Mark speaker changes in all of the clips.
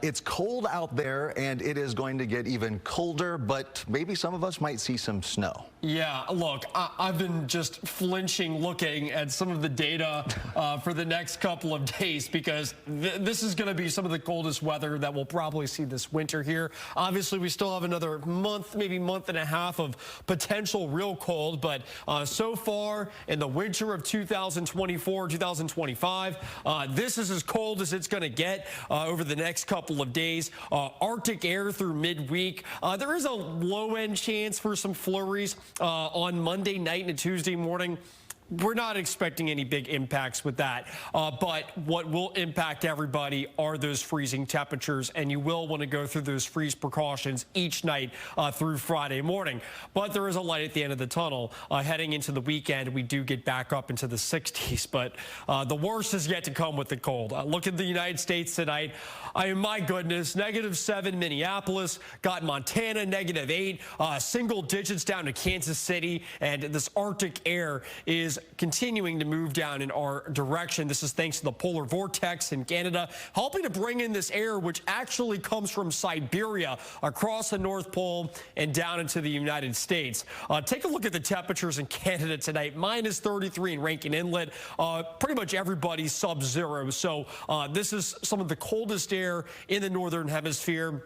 Speaker 1: It's cold out there, and it is going to get even colder, but maybe some of us might see some snow.
Speaker 2: Yeah, look, I've been just flinching looking at some of the data for the next couple of days because this is going to be some of the coldest weather that we'll probably see this winter here. Obviously, we still have another month, maybe month and a half of potential real cold, but so far in the winter of 2024, 2025, this is as cold as it's going to get over the next couple of days. Arctic air through midweek. There is a low-end chance for some flurries on Monday night and Tuesday morning. We're not expecting any big impacts with that, but what will impact everybody are those freezing temperatures, and you will want to go through those freeze precautions each night through Friday morning. But there is a light at the end of the tunnel. Heading into the weekend, we do get back up into the 60s, but the worst is yet to come with the cold. Look at the United States tonight. My goodness, -7 Minneapolis, got Montana -8, single digits down to Kansas City, and this Arctic air is continuing to move down in our direction. This is thanks to the polar vortex in Canada, helping to bring in this air, which actually comes from Siberia across the North Pole and down into the United States. Take a look at the temperatures in Canada tonight. -33 in Rankin Inlet. Pretty much everybody's sub-zero. So this is some of the coldest air in the northern hemisphere.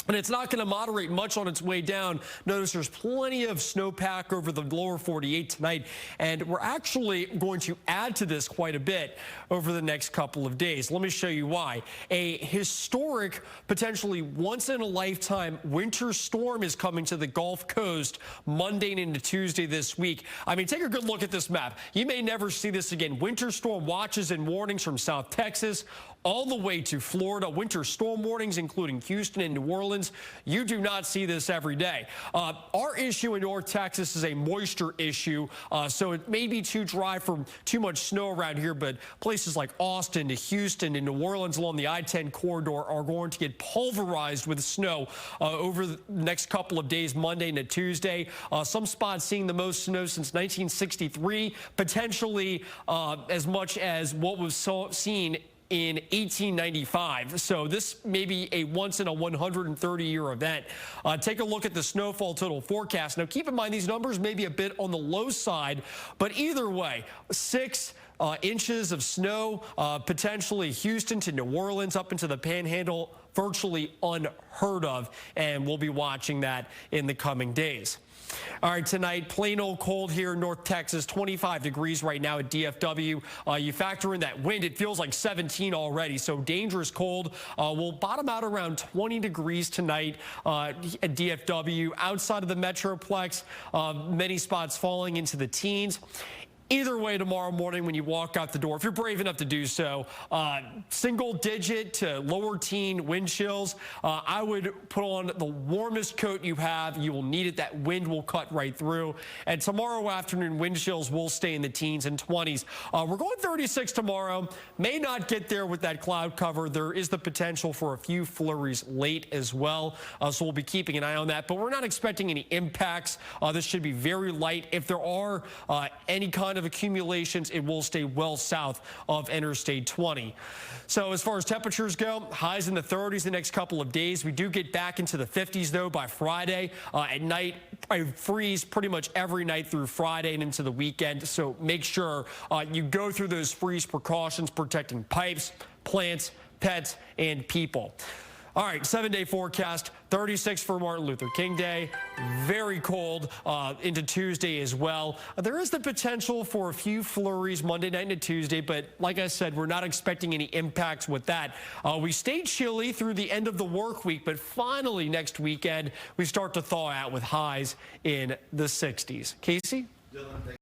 Speaker 2: And it's not going to moderate much on its way down. Notice there's plenty of snowpack over the lower 48 tonight. And we're actually going to add to this quite a bit over the next couple of days. Let me show you why. A historic, potentially once-in-a-lifetime winter storm is coming to the Gulf Coast Monday and into Tuesday this week. I mean, take a good look at this map. You may never see this again. Winter storm watches and warnings from South Texas all the way to Florida. Winter storm warnings, including Houston and New Orleans. You do not see this every day. Our issue in North Texas is a moisture issue, so it may be too dry for too much snow around here, but places like Austin to Houston and New Orleans along the I-10 corridor are going to get pulverized with snow over the next couple of days, Monday and Tuesday. Some spots seeing the most snow since 1963, potentially as much as what was seen in 1895. So this may be a once in a 130-year event. Take a look at the snowfall total forecast. Now, keep in mind these numbers may be a bit on the low side, but either way, 6 inches of snow, potentially Houston to New Orleans up into the Panhandle, virtually unheard of, and we'll be watching that in the coming days. All right, tonight, plain old cold here in North Texas, 25 degrees right now at DFW. You factor in that wind, it feels like 17 already, so dangerous cold. We'll bottom out around 20 degrees tonight at DFW. Outside of the Metroplex, many spots falling into the teens. Either way, tomorrow morning when you walk out the door, if you're brave enough to do so, single digit to lower teen wind chills. I would put on the warmest coat you have. You will need it. That wind will cut right through. And tomorrow afternoon, wind chills will stay in the teens and 20s. We're going 36 tomorrow. May not get there with that cloud cover. There is the potential for a few flurries late as well. So we'll be keeping an eye on that. But we're not expecting any impacts. This should be very light. If there are any kind of accumulations, it will stay well south of Interstate 20. So as far as temperatures go, highs in the 30s the next couple of days. We do get back into the 50s, though, by Friday. At night, I freeze pretty much every night through Friday and into the weekend. So make sure you go through those freeze precautions, protecting pipes, plants, pets, and people. All right, 7-day forecast, 36 for Martin Luther King Day. Very cold into Tuesday as well. There is the potential for a few flurries Monday night into Tuesday, but like I said, we're not expecting any impacts with that. We stay chilly through the end of the work week, but finally next weekend, we start to thaw out with highs in the 60s. Casey? Dylan,